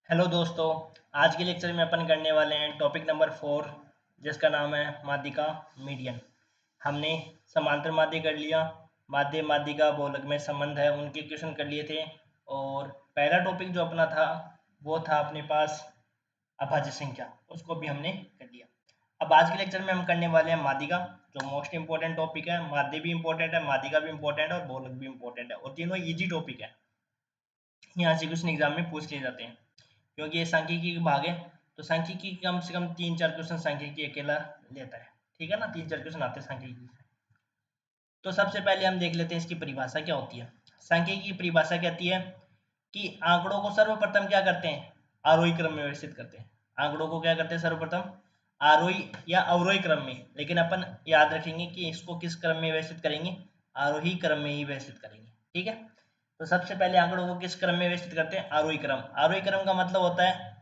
Hello दोस्तों। आज के लेक्चर में अपन करने वाले हैं टॉपिक नंबर 4, जिसका नाम है माध्यिका मीडियन। हमने समांतर माध्य कर लिया, माध्य माध्यिका बहुलक में संबंध है उनके क्वेश्चन कर लिए थे। और पहला टॉपिक जो अपना था वो था अपने पास अभाज्य संख्या, उसको भी हमने कर लिया। अब आज के लेक्चर में हम करने वाले हैं माध्यिका, जो मोस्ट इंपॉर्टेंट टॉपिक है। माध्य भी इंपॉर्टेंट है, माध्यिका भी इंपॉर्टेंट है और बहुलक भी इंपॉर्टेंट है, और तीनों इजी टॉपिक है। यहाँ से क्वेश्चन एग्जाम में पूछ लिए जाते हैं क्योंकि ये सांख्यिकी का भाग है। तो सांख्यिकी कम से कम 3-4 क्वेश्चन सांख्यिकी अकेला लेता है, ठीक है ना। 3-4 क्वेश्चन आते हैं सांख्यिकी से। तो सबसे पहले हम देख लेते हैं इसकी परिभाषा क्या होती है। सांख्यिकी की परिभाषा कहती है कि आंकड़ों को सर्वप्रथम क्या करते हैं, आरोही क्रम में व्यवस्थित करते हैं। आंकड़ों को क्या करते हैं सर्वप्रथम, आरोही या अवरोही क्रम में, लेकिन अपन याद रखेंगे कि इसको किस क्रम में व्यवस्थित करेंगे, आरोही क्रम में ही व्यवस्थित करेंगे, ठीक है। तो सबसे पहले आंकड़ों को किस क्रम में व्यवस्थित करते हैं, आरोही क्रम। आरोही क्रम का मतलब होता है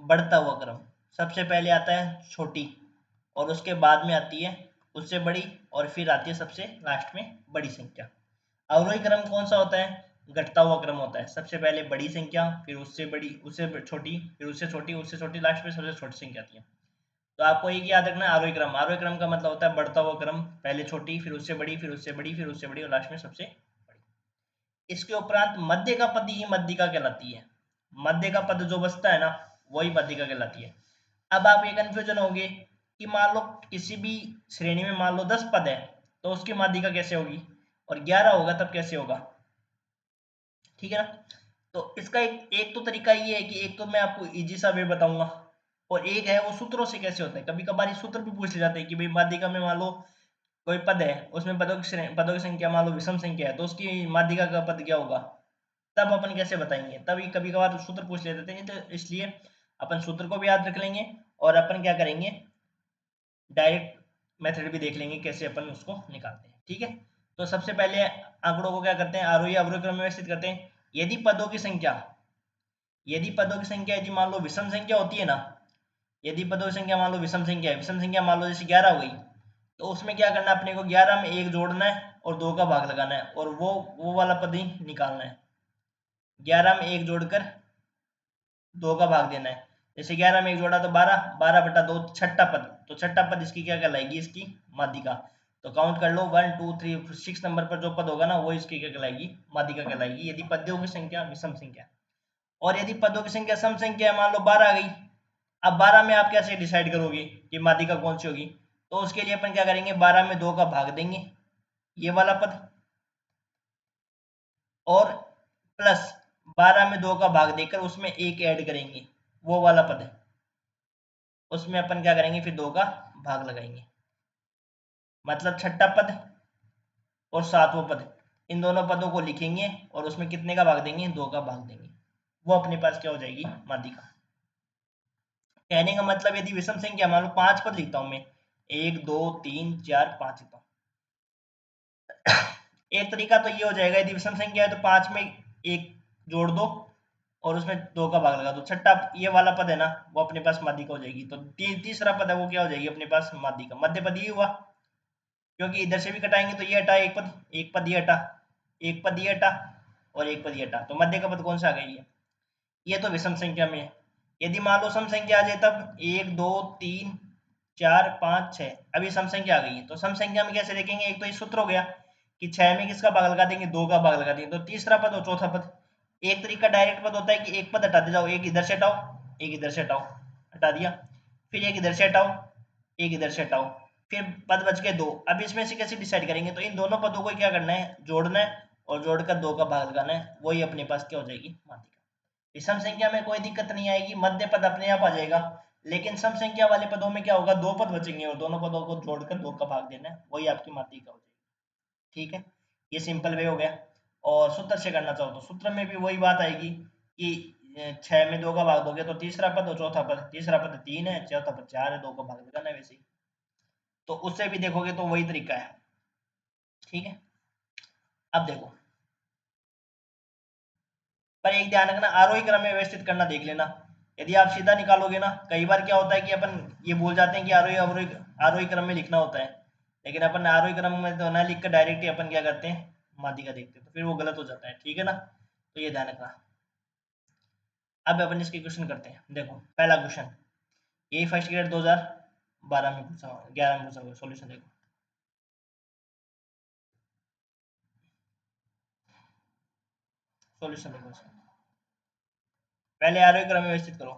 बढ़ता हुआ क्रम। सबसे पहले आता है छोटी, और उसके बाद में आती है उससे बड़ी, और फिर आती है सबसे लास्ट में बड़ी संख्या। अवरोही क्रम कौन सा होता है, घटता हुआ क्रम होता है। सबसे पहले बड़ी संख्या, फिर उससे बड़ी, उससे छोटी, फिर उससे छोटी, उससे छोटी, लास्ट में सबसे छोटी संख्या आती है। तो आपको एक याद रखना है, आरोही क्रम। आरोही क्रम का मतलब होता है बढ़ता हुआ क्रम, पहले छोटी, फिर उससे बड़ी, फिर उससे बड़ी, फिर उससे बड़ी, और लास्ट में सबसे बड़ी। इसके उपरांत मध्य का पद ही मध्यिका कहलाती है। मध्य का पद जो बचता है ना, वही मध्यिका कहलाती है। अब आप ये कंफ्यूजन होंगे कि मान लो किसी भी श्रेणी में मान लो 10 पद है, तो उसकी माध्यिका कैसे होगी, और 11 होगा तब कैसे होगा, ठीक है ना। तो इसका एक तो तरीका ये है कि एक तो मैं आपको इजी सा वे बताऊंगा, और एक है वो सूत्रों से कैसे होता है। कभी कभार सूत्र भी पूछ ले जाते हैं कि भाई माध्यिका में मान लो कोई पद है, उसमें पदों की संख्या मान लो विषम संख्या है, तो उसकी माध्यिका का पद क्या होगा, तब अपन कैसे बताएंगे। तभी कभी कभार सूत्र पूछ ले देते हैं, तो इसलिए अपन सूत्र को भी याद रख लेंगे, और अपन क्या करेंगे, डायरेक्ट मेथड भी देख लेंगे कैसे अपन उसको निकालते हैं, ठीक है। तो सबसे पहले आंकड़ों को क्या करते हैं, आरोही अवरोही क्रम में व्यवस्थित करते हैं। यदि पदों की संख्या, यदि मान लो विषम संख्या होती है ना, यदि पदों की संख्या मान लो विषम संख्या है, विषम संख्या मान लो जैसे 11 हो गई, तो उसमें क्या करना है, अपने को 11 में एक जोड़ना है और 2 का भाग लगाना है, और वो वाला पद ही निकालना है। 11 में एक जोड़कर 2 का भाग देना है। जैसे 11 में एक जोड़ा तो 12, 12/2 छठा पद, तो छठा पद इसकी क्या कहलाएगी, इसकी माध्यिका। तो काउंट कर लो 1 2 3 6 नंबर पर जो पद होगा ना, वो इसकी क्या कहलाएगी, माध्यिका कहलाएगी, यदि पदों की संख्या विषम संख्या। और यदि पदों की संख्या सम संख्या है, मान लो 12 आ गई। अब 12 में आप कैसे डिसाइड करोगे कि माध्यिका कौन सी होगी, तो उसके लिए अपन क्या करेंगे, 12 में 2 का भाग देंगे, ये वाला पद, और प्लस 12 में 2 का भाग देकर उसमें एक ऐड करेंगे, वो वाला पद है। उसमें अपन क्या करेंगे, फिर 2 का भाग लगाएंगे, मतलब छठा पद और सातवां पद, इन दोनों पदों को लिखेंगे और उसमें कितने का भाग देंगे, 2 का भाग देंगे। वो अपने पास क्या हो जाएगी, माध्यिका। कहने का मतलब यदि विषम संख्या मान लो 5 पद लिखता हूं मैं, 1 2 3 4 5 लिखता हूँ। एक तरीका तो ये हो जाएगा, यदि विषम संख्या है तो 5 में एक जोड़ दो और उसमें 2 का भाग लगा दो। छठा ये वाला पद है ना, वो अपने पास माध्यिका हो जाएगी। तो तीसरा पद है वो क्या हो जाएगी अपने पास, माध्यिका। मध्य पद ये हुआ, क्योंकि इधर से भी कटाएंगे तो ये हटा एक पद, एक पद ये हटा, एक पद ये हटा, और एक पद ये हटा, तो मध्य का पद कौन सा आ गया, ये तो विषम संख्या में है। यदि मान लो सम संख्या आ जाए तब 1 2 3 4 5 6, अभी सम संख्या आ गई है, तो सम संख्या में कैसे देखेंगे, एक तो ये सूत्र हो गया कि 6 में किसका भाग लगा देंगे, 2 का भाग लगा देंगे, तो तीसरा पद और चौथा पद। एक तरीका डायरेक्ट पद होता है कि एक पद हटाते जाओ, एक इधर से हटाओ, एक इधर से हटाओ, हटा दिया, फिर एक इधर से हटाओ, एक इधर से हटाओ, फिर पद बच गए 2। अब इसमें से कैसे डिसाइड करेंगे, तो इन दोनों पदों को क्या करना है, जोड़ना है, और जोड़कर 2 का भाग लगाना है, वही अपने पास क्या हो जाएगी, माध्यिका। विषम संख्या में कोई दिक्कत नहीं आएगी, मध्य पद अपने आप आ जाएगा। लेकिन सम संख्या वाले पदों में क्या होगा, 2 पद बचेंगे और दोनों पदों को जोड़कर 2 का भाग देना है, वही आपकी माध्यिका हो जाएगी, ठीक है। ये सिंपल वे हो गया। और सूत्र से करना चाहो तो सूत्र में भी वही बात आएगी कि 6 में 2 का भाग दोगे तो तीसरा पद और चौथा पद, तीसरा पद 3 है, चौथा पद 4 है, 2 का भाग लगाना है वैसे ही। तो उससे भी देखोगे तो वही तरीका है, ठीक है। अब देखो, पर एक ध्यान रखना, आरोही क्रम में व्यवस्थित करना देख लेना। यदि आप सीधा निकालोगे ना, कई बार क्या होता है कि अपन ये भूल जाते हैं कि आरोही अवरोही आरोही क्रम में लिखना होता है, लेकिन अपन आरोही क्रम में तो ना लिख कर डायरेक्ट ही अपन क्या करते हैं, माध्यिका देखते हैं, तो फिर वो गलत हो जाता है, ठीक है ना। तो ये ध्यान रखना। अब अपन इसके क्वेश्चन करते हैं। देखो पहला क्वेश्चन, यही फर्स्ट ग्रेड 2012 में पूछा हुआ, 11 में पूछा हुआ। सॉल्यूशन देखो, सॉल्यूशन देखो इसका। पहले आरोही क्रम में व्यवस्थित करो।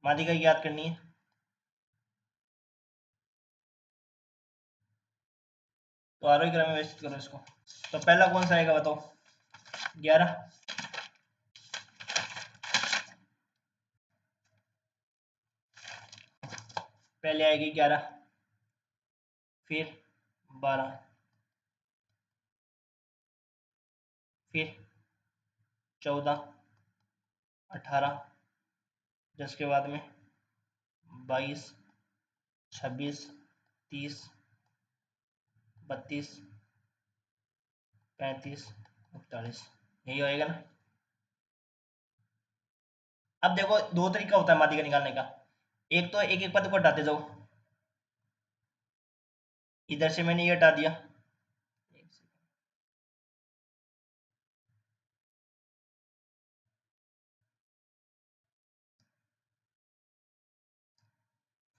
माध्यिका की याद करनी है। तो आरोही क्रम में व्यवस्थित करो इसको। तो पहला कौन सा आएगा बताओ? 11। पहले आएगी 11, फिर 12, फिर 14, 18, जिसके बाद में 22, 26, 30, 32, 35, 41, यही होएगा ना। अब देखो दो तरीका होता है माध्यिका निकालने का। एक तो एक एक पद को हटाते जाओ। इधर से मैंने ये हटा दिया,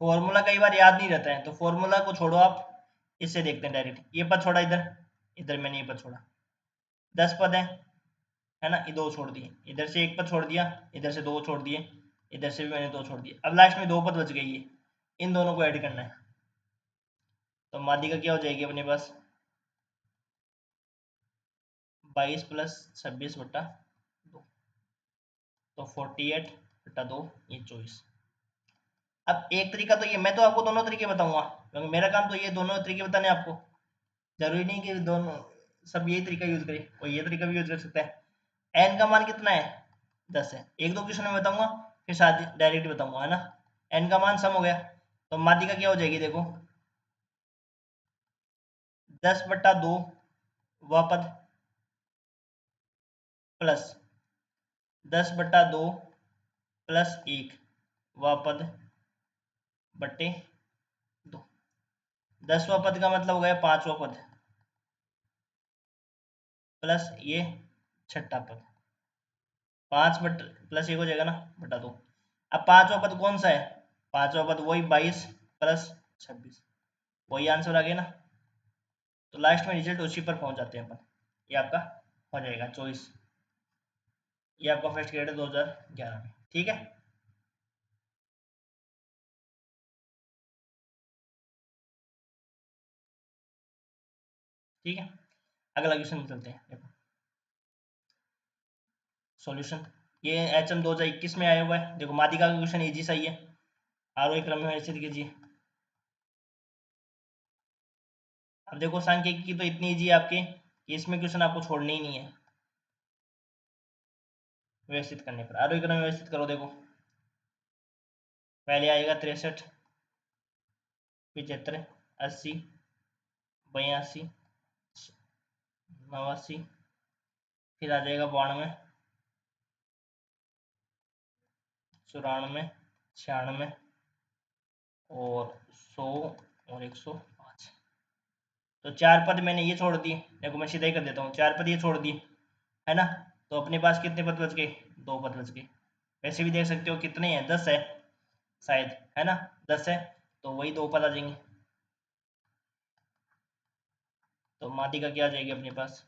फॉर्मूला कई बार याद नहीं रहता है, तो फॉर्मूला को छोड़ो आप, इससे देखते हैं डायरेक्ट। ये पद छोड़ा इधर, इधर मैंने ये पद छोड़ा, 10 पद है ना। ये दो छोड़ दिए, इधर से एक पद छोड़ दिया, इधर से दो छोड़ दिए, इधर से भी मैंने दो छोड़ दिए। अब लास्ट में दो पद बच गई है, इन दोनों को ऐड करना है। तो माध्यिका क्या हो जाएगी अपने पास? 22 प्लस 26 बटा 2, तो 48 बटा 2, ये 24। अब एक तरीका तो ये, मैं तो आपको दोनों तरीके बताऊंगा क्योंकि मेरा काम तो ये दोनों तरीके बताने आपको। जरूरी नहीं कि दोनों सब यही तरीका यूज करें, कोई ये तरीका भी यूज कर सकता है। एन का मान कितना है? 10 है। एक दो क्वेश्चन में बताऊंगा, फिर साथ डायरेक्ट बताऊंगा, है ना। एन का मान सम हो गया, तो माध्यिका क्या हो जाएगी देखो, 10 बट्टा 2 वह पद, प्लस 10 बट्टा 2 प्लस 1 वह पद, बट्टे 2। 10वां पद का मतलब हो गया 5वां पद, प्लस ये छठा पद, 5 बट प्लस 1 हो जाएगा ना, बटा 2। अब 5वां पद कौन सा है? 5वां पद वही 22 प्लस 26, वही आंसर आ गया ना। तो लास्ट में रिजल्ट उसी पर पहुंच जाते हैं अपन। ये आपका हो जाएगा 24। ये आपका फर्स्ट ग्रेड है 2011 में, ठीक है। ठीक है, अगला क्वेश्चन चलते हैं। देखो सॉल्यूशन, ये HM 2021 में आया हुआ है। देखो माध्यिका का क्वेश्चन इजी सा ही है। आरोही क्रम में व्यवस्थित कीजिए। अब देखो सांख्यिकी की तो इतनी इजी है आपके, इसमें क्वेश्चन आपको छोड़ने ही नहीं है व्यवस्थित करने पर। आरोही क्रम में व्यवस्थित करो। देखो पहले आएगा 63, 75, 80, 82, 89, फिर आ जाएगा 92, 94, 96 और 100 और 105। तो चार पद मैंने ये छोड़ दिए। देखो मैं सीधा ही कर देता हूँ, चार पद ये छोड़ दिए, है ना। तो अपने पास कितने पद बच गए? दो पद बच गए। वैसे भी देख सकते हो कितने हैं, 10 है शायद, है ना। 10 है तो वही दो पद आ जाएंगे। तो माध्यिका क्या आ जाएगी अपने पास?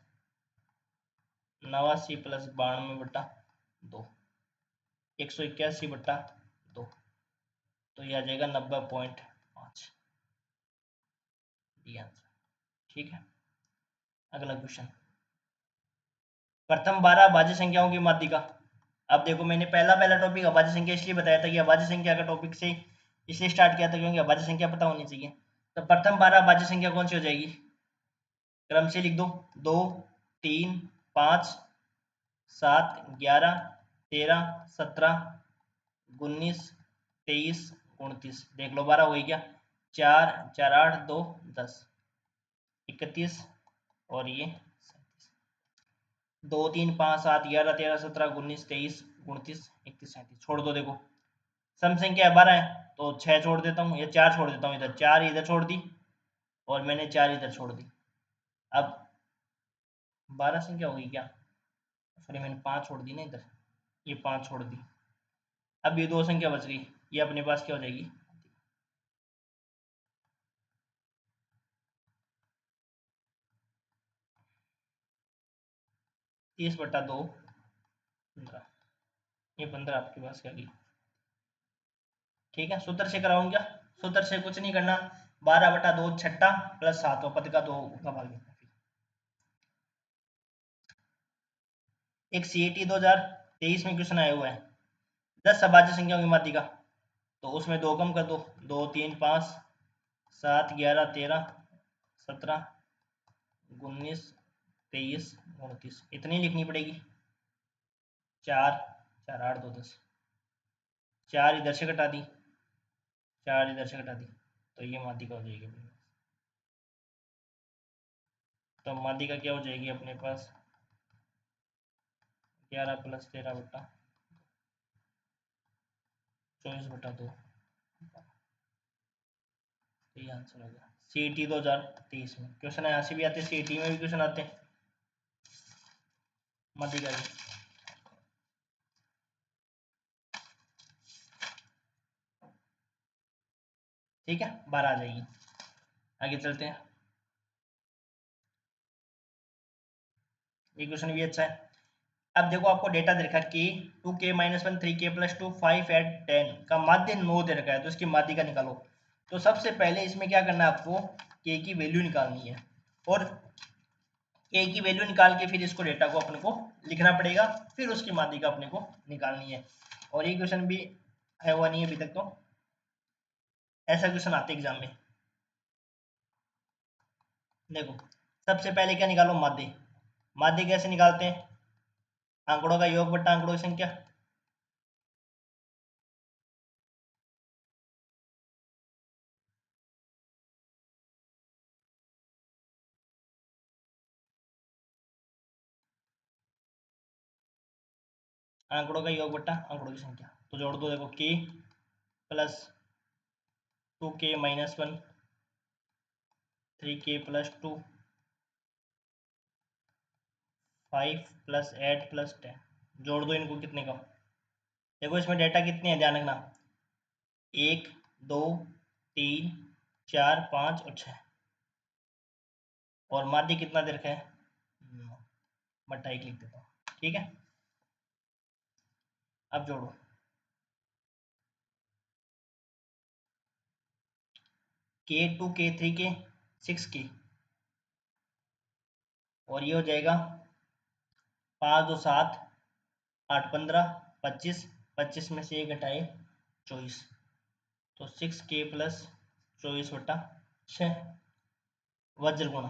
89 प्लस 92 बट्टा 2, 181 बट्टा 2, तो ये आ जाएगा 90.5, ये आंसर। ठीक है, अगला क्वेश्चन, प्रथम 12 अभाज्य संख्याओं की माध्यिका। अब देखो मैंने पहला पहला टॉपिक अभाज्य संख्या इसलिए बताया था कि अभाज्य संख्या का टॉपिक से इसलिए स्टार्ट किया था क्योंकि अभाज्य संख्या पता होनी चाहिए। तो प्रथम 12 अभाज्य संख्या कौन सी हो जाएगी? क्रम से लिख दो, 2, 3, 5, 7, 11, 13, 17, 19, 23, 29। देख लो 12 हो गई क्या? 4, 4, 8, 2, 10, 31 और ये 2, 3, 5, 7, 11, 13, 17, 19, 23, 29, 31, 37। छोड़ दो। देखो सम संख्या 12 है तो 6 छोड़ देता हूँ, या 4 छोड़ देता हूँ, इधर 4 इधर छोड़ दी और मैंने 4 इधर छोड़ दी। अब 12 संख्या होगी क्या? सॉरी मैंने 5 छोड़ दी ना इधर, ये 5 छोड़ दी। अब ये 2 संख्या बच गई, ये अपने पास क्या हो जाएगी? 30/2 15, ये 15 आपके पास क्या गई? ठीक है, सूत्र से कराऊं क्या? सूत्र से कुछ नहीं करना, 12/2 छठा प्लस 7 पद का 2 का भाग देना। एक CET 2023 में क्वेश्चन आया हुआ है, 10 अभाज्य संख्याओं की माध्यिका, तो उसमें 2 कम कर दो, 2 3 5 7 11 13 17 19 23 29, इतनी लिखनी पड़ेगी। 4 4 8 2 10, 4 इधर से घटा दी, 4 इधर से घटा दी, तो ये माध्यिका हो जाएगी अपने पास। तो माध्यिका क्या हो जाएगी अपने पास? 11 + 13/24/2, तो ये आंसर हो गया। CET 2023 में क्वेश्चन यहाँ से भी आते हैं, CET में भी क्वेश्चन आते हैं माध्यिका के। ठीक है, 12 आ जाएगी। आगे चलते हैं, ये क्वेश्चन भी अच्छा है। अब देखो आपको डेटा दे रखा है कि 2k - 1 3k + 2 5 8 10 का माध्य 9 दे रखा है, तो इसकी माध्यिका निकालो। तो सबसे पहले इसमें क्या करना है आपको, k की वैल्यू निकालनी है, और k की वैल्यू निकाल के फिर इसको डेटा को अपने को लिखना पड़ेगा, फिर उसकी माध्यिका अपने को निकालनी है। और ये क्वेश्चन भी है हुआ नहीं है अभी तक, तो ऐसा क्वेश्चन आते एग्जाम में। देखो सबसे पहले क्या निकालो, माध्य। माध्य कैसे निकालते हैं? आंकड़ों का योग बट्टा आंकड़ों की संख्या। आंकड़ों का योग बट्टा आंकड़ों की संख्या, तो जोड़ दो। देखो k + 2k - 1 3k + 2 5 + 8 + 10, जोड़ दो इनको, कितने का? देखो इसमें डेटा कितने हैं ध्यान रखना, 1 2 3 4 5 और 6, और माध्य कितना दे रखा है? 9 बट्टा 1 लिख देता हूँ। ठीक है, अब जोड़ो। K2 K3 के 6k, और ये हो जाएगा 5 2 7 8 15 25, 25 में से 1 घटाए 24, तो 6k + 24/6। वज्र गुणा,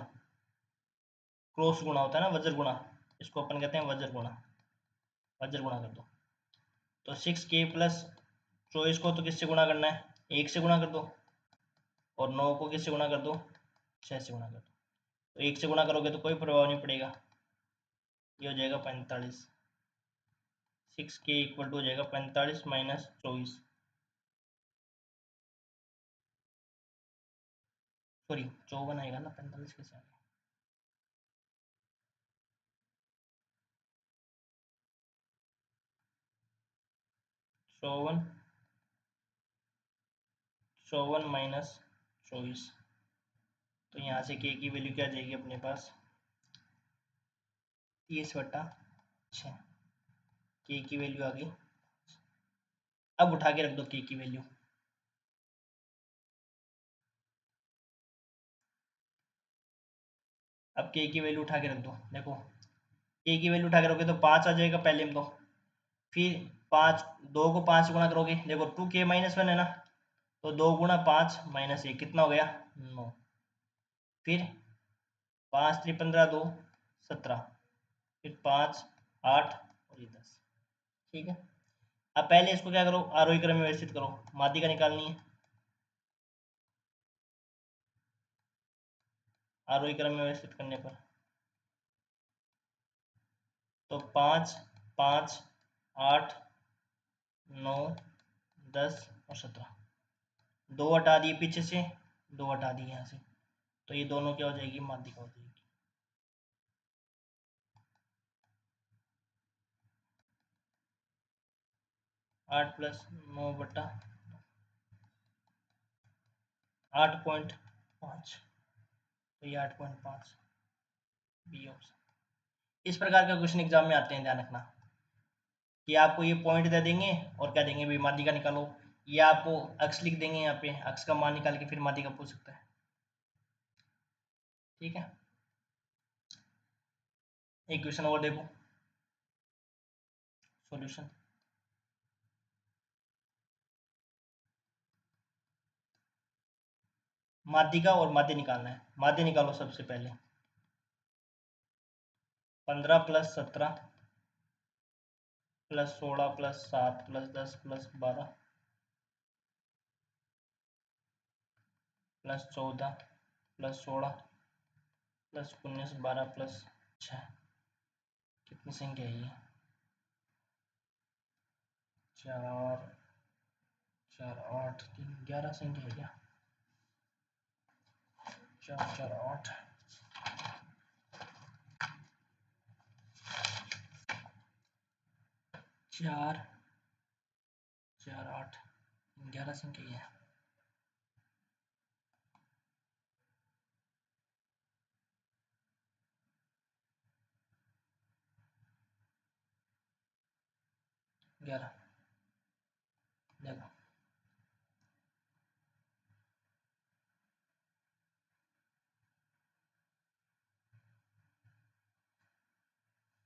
क्रॉस गुणा होता है ना, वज्र गुणा, इसको अपन कहते हैं वज्र गुणा। वज्र गुणा कर दो, तो 6k + 24 को तो किससे गुणा करना है? 1 से गुणा कर दो, और 9 को किससे गुणा कर दो? 6 से गुणा कर दो। तो 1 से गुणा करोगे तो कोई प्रभाव नहीं पड़ेगा, ये हो जाएगा 45। 6k = हो जाएगा 45 - 24, सॉरी 54 आएगा ना, 45 कैसे आएगा? 54 - 24, तो यहाँ से k की वैल्यू क्या आ जाएगी अपने पास? 30/6, k की वैल्यू आ गई। अब उठा के रख दो k की वैल्यू, अब k की वैल्यू उठा के रख दो। देखो k की वैल्यू उठा के रखोगे तो 5 आ जाएगा पहले में, तो फिर 5, 2 को 5 से गुणा करोगे, देखो 2k - 1 है ना, तो 2 × 5 - 1 कितना हो गया? 9। फिर 5 3 15 2 17, फिर 5 8 और ये 10। ठीक है, अब पहले इसको क्या करो, आरोही क्रम में व्यवस्थित करो, माध्यिका निकालनी है। आरोही क्रम में व्यवस्थित करने पर तो 5 5 8 9 10 और 17, 2 हटा दिए पीछे से, 2 हटा दिए यहाँ से, तो ये दोनों क्या हो जाएगी? माध्यिका हो जाएगी। 8 प्लस 9 बटा 8.5, तो ये 8.5 बी ऑप्शन। इस प्रकार का क्वेश्चन एग्जाम में आते हैं, ध्यान रखना कि आपको ये पॉइंट दे देंगे और क्या देंगे भी माध्यिका निकालो, या आपको अक्स लिख देंगे, यहाँ पे अक्स का मान निकाल के फिर माध्यिका पूछ सकता है। ठीक है, एक क्वेश्चन और देखो सॉल्यूशन। माध्यिका और माध्य निकालना है। माध्य निकालो सबसे पहले। 15 plus 17 plus 16 plus 7 plus 10 plus 12 plus 14 plus 16 plus 19 12 plus 6, कितनी संख्या है ये? 4 4 8 3 11 संख्या है क्या? 4 4 8 4 4 8 11 संख्या है। ग्यारह, देखो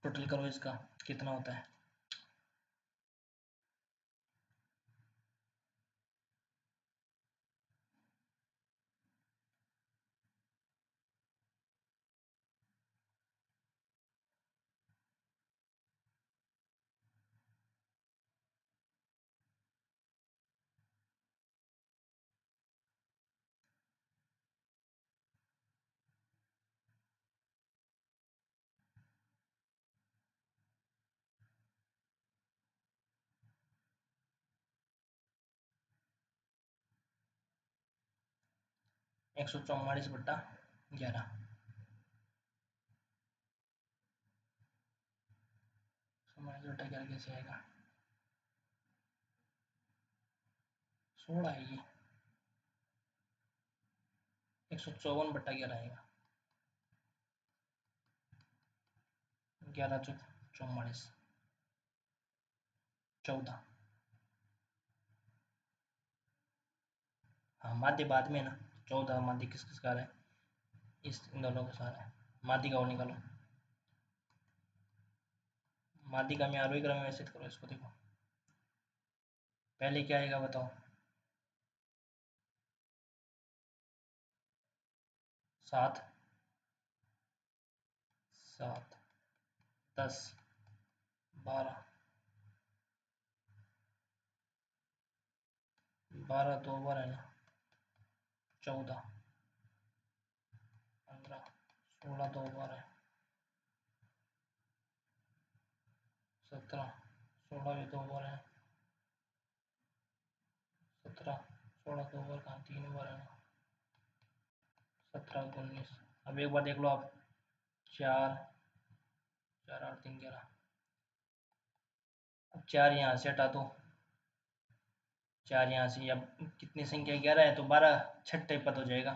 टोटल करो इसका कितना होता है। एक 144 बट्टा 11, 144 बट्टा 11 कैसे आएगा? 16 है ये। 154 बट्टा 11 आएगा। 11 चौक 44, 14। हाँ, माध्य बाद में ना, 14 माध्य किस किस का है? इस इन दोनों का सारा है। माध्य का और निकालो। माध्य का में आरोही क्रम में व्यवस्थित करो इसको। देखो पहले क्या आएगा बताओ? 7 7 10 12 12 2 बार है ना, 14 15 16 2 बार है, 17 16 भी 2 बार है, 17 16 2 बार कहाँ, 3 बार है ना, 17 19। अब एक बार देख लो आप, 4 4 8 3 11। अब 4 यहाँ से हटा दो, 4 यहाँ से, अब कितनी संख्या 11 है तो 12 छठे पद हो जाएगा।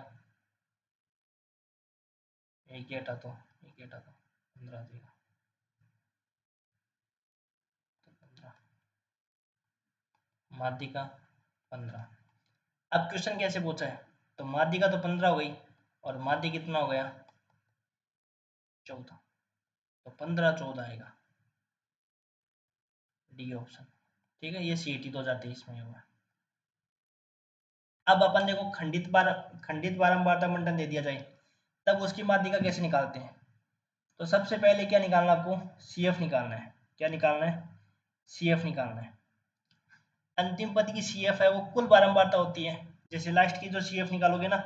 एक ही हटा दो, एक ही हटा दो, 15 देगा, तो 15 माध्यिका 15। अब क्वेश्चन कैसे पूछा है, तो माध्यिका तो 15 हो गई और माध्य कितना हो गया? 14, तो 15 14 आएगा, डी ऑप्शन। ठीक है, ये CET 2023 में हुआ। अब अपन देखो खंडित बारंबारता मंडन दे दिया जाए तब उसकी माध्यिका कैसे निकालते हैं। तो सबसे पहले क्या निकालना, आपको CF निकालना है। क्या निकालना है? CF निकालना है। अंतिम पद की CF है वो कुल बारंबारता होती है। जैसे लास्ट की जो CF निकालोगे ना,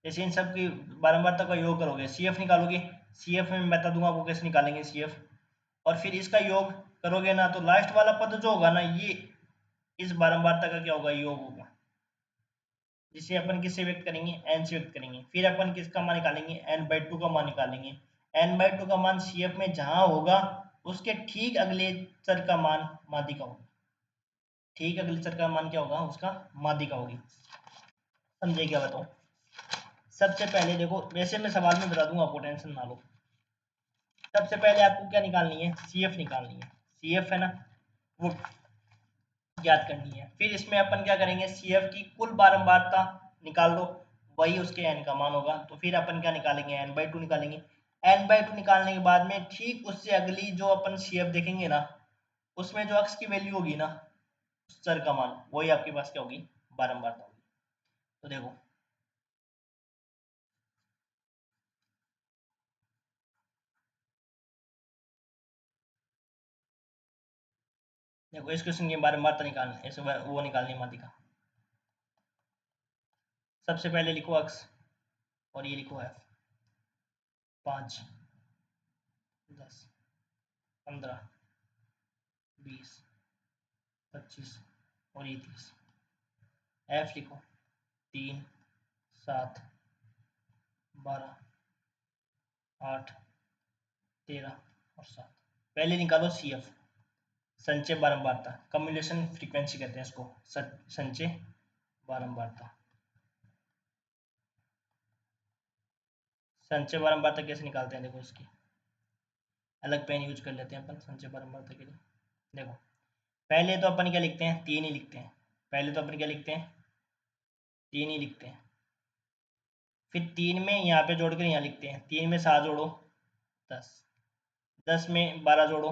जैसे इन सब की बारंबारता का योग करोगे, CF निकालोगे, CF में मैं बता दूंगा आपको कैसे निकालेंगे CF, और फिर इसका योग करोगे ना, तो लास्ट वाला पद जो होगा ना, ये इस बारंबारता का क्या होगा, योग होगा, जिसे अपन किससे व्यक्त करेंगे, n से व्यक्त करेंगे। फिर अपन किसका मान निकालेंगे, n/2 का मान निकालेंगे। n/2 का मान CF में जहां होगा उसके ठीक अगले चर का मान माध्यिका होगा। ठीक अग्लिचर का मान क्या होगा, उसका माध्यिका होगी। समझे क्या बताऊँ? सबसे पहले देखो, वैसे मैं सवाल में बता दूंगा, आपको टेंशन ना लो। सबसे पहले आपको क्या निकालनी है, सी एफ निकालनी है। सी एफ है ना, वो याद करनी है। फिर इसमें अपन क्या करेंगे, सी एफ की कुल बारंबारता निकाल लो, वही उसके एन का मान होगा। तो फिर अपन क्या निकालेंगे, एन बाई टू निकालेंगे। एन बाई टू निकालने के बाद में ठीक उससे अगली जो अपन सी एफ देखेंगे ना, उसमें जो अक्स की वैल्यू होगी ना, चर का मान, वही आपके पास क्या होगी, बारंबारता होगी। तो देखो, देखो इस क्वेश्चन की बारंबारता निकालना है, वो निकालनी है माध्यिका। सबसे पहले लिखो अक्स, और ये लिखो एफ। 5, 10, 15, 20, 25 और ये 30। एफ लिखो, 3, 7, 12, 8, 13 और 7। पहले निकालो सी एफ, संचय बारंबारता, कम्युलेशन फ्रीक्वेंसी कहते हैं इसको, संचय बारंबारता। संचय बारंबारता कैसे निकालते हैं, देखो इसकी अलग पेन यूज कर लेते हैं अपन संचय बारंबारता के लिए। देखो, पहले तो अपन क्या लिखते हैं, 3 ही लिखते हैं। पहले तो अपन क्या लिखते हैं, 3 ही लिखते हैं। फिर 3 में यहाँ पे जोड़ कर यहाँ लिखते हैं, 3 में 7 जोड़ो 10, 10 में 12 जोड़ो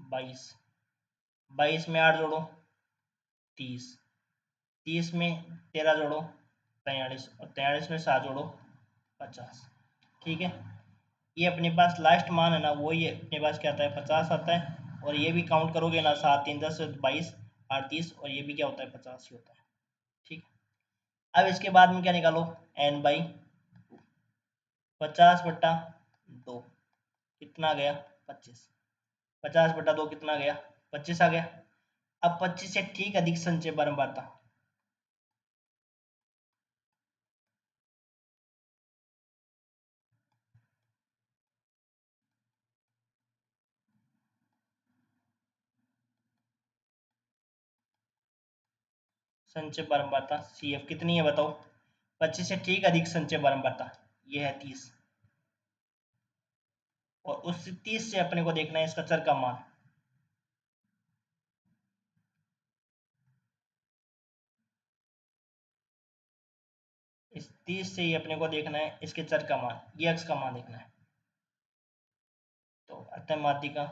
22, 22 में 8 जोड़ो 30, 30 में 13 जोड़ो 43, और 43 में 7 जोड़ो 50। ठीक है, ये अपने पास लास्ट मान है ना, वो ये अपने पास क्या आता है, 50 आता है। और ये भी काउंट करोगे ना, 7, 3, 10, 22, 8, 30, और ये भी क्या होता है, 50 ही होता है। ठीक, अब इसके बाद में क्या निकालो, एन बाई 50/2 कितना आ गया, 25। 50/2 कितना आ गया, 25 आ गया। अब 25 से ठीक अधिक संचय बारंबारता, संचय बारंबारता सी एफ कितनी है बताओ, 25 से ठीक अधिक संचय बारंबारता ये है 30। और उस 30 से अपने को देखना है इसका चर का मान। इस 30 से ही अपने को देखना है इसके चर का मान, ये अक्स का मान देखना है। तो अतः माध्यिका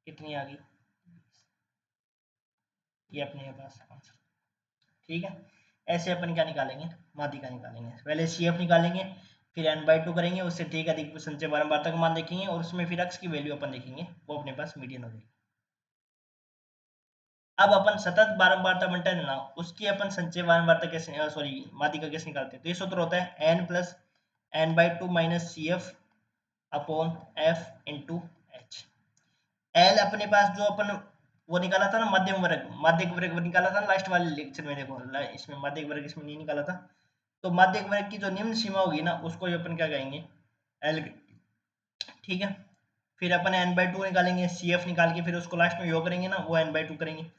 कितनी आ गई, ये अपने पास आंसर। ठीक है, ऐसे अपन क्या निकालेंगे, माध्यिका निकालेंगे। पहले सी एफ निकालेंगे, फिर एन बाई टू करेंगे, उससे ठीक अधिक संचय बारंबारता का मान देखेंगे, और उसमें फिर अक्स की वैल्यू अपन देखेंगे, वो अपने पास मीडियन हो जाएगी। अब अपन सतत बारंबारता बंटन है ना, उसकी अपन संचय बारंबारता कैसे, सॉरी माध्यिका कैसे निकालते हैं। तो ये सूत्र होता है n plus n by two minus c f upon f into h. L अपने पास जो अपन वो निकाला था ना, मध्यम वर्ग, माध्यिक वर्ग निकाला था लास्ट वाले लेक्चर में, देखो इसमें माध्यिक वर्ग इसमें नहीं निकाला था। तो माध्यिक वर्ग की जो निम्न सीमा होगी ना, उसको ही अपन क्या कहेंगे, एल। ठीक है, फिर अपन एन बाई टू निकालेंगे, सी एफ निकाल के फिर उसको लास्ट में योग करेंगे ना, वो एन बाई टू करेंगे।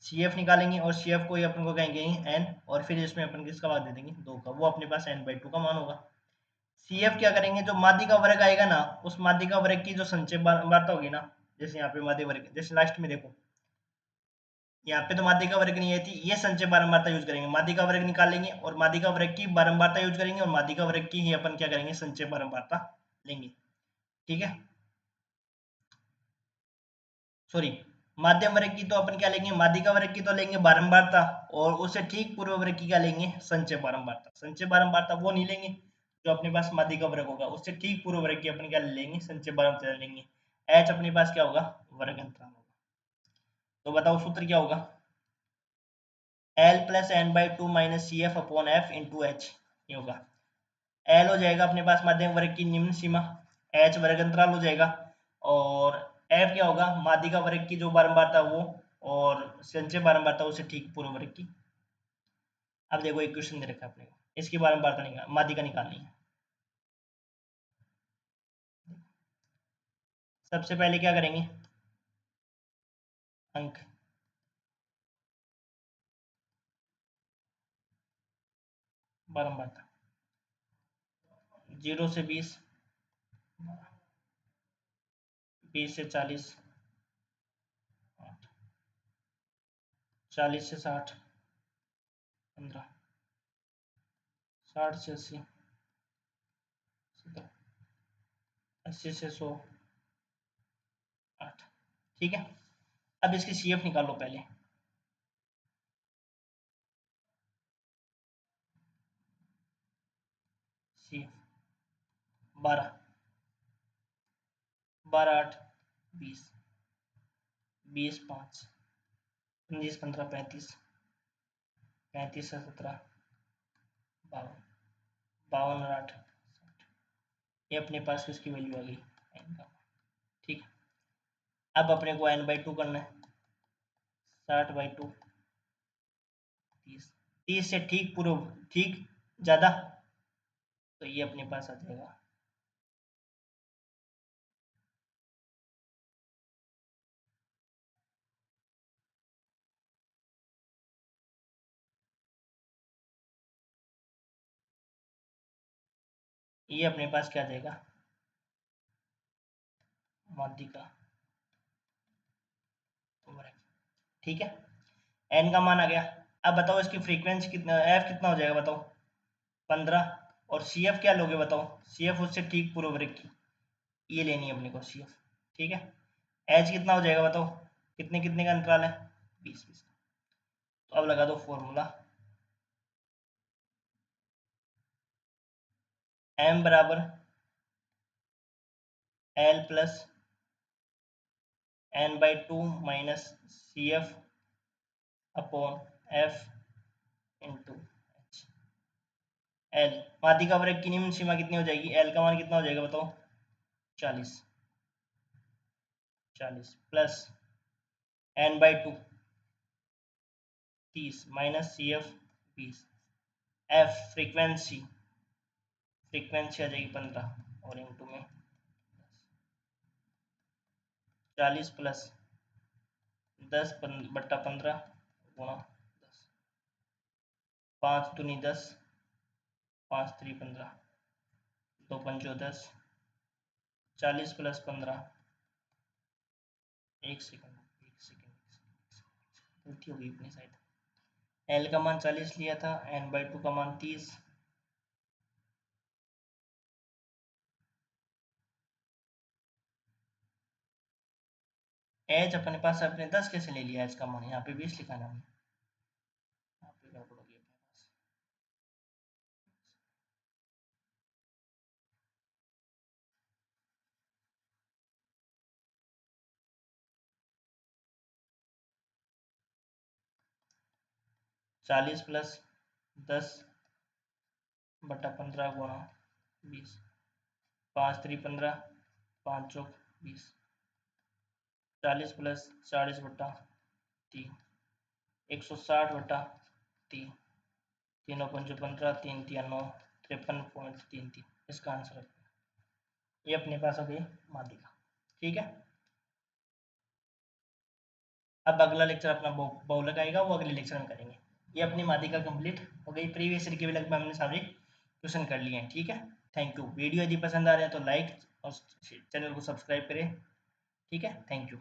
सी एफ निकालेंगे और सी एफ को ही अपन को कहेंगे एन, और फिर इसमें अपन किसका भाग दे देंगे, 2 का, वो अपने पास एन बाई टू का मान होगा। सी एफ क्या करेंगे, जो माध्यिका वर्ग आएगा ना, उस माध्यिका वर्ग की जो संचय बारंबारता होगी ना, जैसे यहाँ पे माध्यिक वर्ग, जैसे लास्ट में देखो यहाँ पे तो माध्यिका वर्ग नहीं आई थी, ये संचय बारंबारता यूज करेंगे, माध्यिका वर्ग निकाल लेंगे और माध्यिका वर्ग की बारंबारता यूज करेंगे, और माध्यिका वर्ग की ही अपन क्या करेंगे, संचय बारंबारता लेंगे। ठीक है, सॉरी, माध्यम वर्ग की तो अपन क्या लेंगे, माध्यिका वर्ग की तो लेंगे बारंबारता, और उससे ठीक पूर्व वर्ग की क्या लेंगे, संचय बारंबारता। संचय बारंबारता वो नहीं लेंगे जो अपने पास माध्यिका वर्ग होगा, उससे ठीक पूर्व वर्ग की अपन क्या लेंगे, संचय बारंबारता लेंगे। एच अपने पास क्या होगा, वर्ग अंतराल होगा। तो बताओ सूत्र क्या होगा, l plus n by two minus c f upon f into h, ये होगा। एल हो जाएगा अपने पास मध्यम वर्ग की निम्न सीमा, एच वर्ग अंतराल हो जाएगा, और एफ क्या होगा, माध्यिका वर्ग की जो बारंबारता वो, और संचय बारंबारता उसे ठीक पूर्व वर्ग की। अब देखो एक क्वेश्चन दे रखा है अपने को, इसकी बारंबारता निकाल, माध्यिका निकालनी है। सबसे पहले क्या करेंगे, अंक 12 बार 0 से 20, 20 से 40, 40 से 60, 15, 60 से 80, 17, 80 से 100, 8। ठीक है, अब इसकी CF निकालो पहले। CF 12, 12 8 20, 20 5, 19 15 35, 35 से 17, 52, 52 और 8, 60। ये अपने पास किसकी वैल्यू आ गई, n का। ठीक है, अब अपने को n/2 करना है। 60/2 30, 30 से ठीक पूर्व, ठीक ज़्यादा, तो ये अपने पास आ जाएगा। ये अपने पास क्या आ जाएगा, माध्यिका वर्ग। ठीक है, n का मान आ गया। अब बताओ इसकी फ्रीक्वेंसी कितना, f कितना हो जाएगा बताओ, 15। और CF क्या लोगे बताओ, CF उससे ठीक पूर्व वर्ग की, ये लेनी है अपने को CF। ठीक है, h कितना हो जाएगा बताओ, कितने कितने का अंतराल है, 20 20। तो अब लगा दो फॉर्मूला, m बराबर l plus n/2 minus CF upon f into h। l माध्यिका वर्ग की निम्न सीमा कितनी हो जाएगी, l का मान कितना हो जाएगा बताओ, 40, 40 plus n/2 30 minus CF 20, f frequency, frequency आ जाएगी 15 और इंटू में 40 प्लस 10/15 गुणा 10, 5 दूनी 10, 5 3 15, 2 पंचो 10, 40 प्लस 15, एक सेकंड एक सेकंड, गलती हो गई अपनी साइड। एल का मान 40 लिया था, n/2 का मान 30, एच अपने पास अपने 10 कैसे ले लिया, एच का मान यहाँ पे 20 लिखा ना हमने, यहाँ पे गड़बड़ हो गई अपने पास। 40 प्लस 10/15 गुणा 20, 5 3 15, 5 चौक 20, 40 प्लस 40/3, 160/3, 3 पंचो 15, 3 3 9, 53.33 इसका आंसर है। ये अपने पास हो गई माध्यिका। ठीक है, अब अगला लेक्चर अपना बहुलक आएगा, वो अगले लेक्चर में करेंगे। ये अपनी माध्यिका कंप्लीट हो गई, प्रीवियस ईयर के भी लगभग हमने सारे क्वेश्चन कर लिए हैं। ठीक है, थैंक यू। वीडियो यदि पसंद आ रहा है तो लाइक और चैनल को सब्सक्राइब करें। ठीक है, थैंक यू।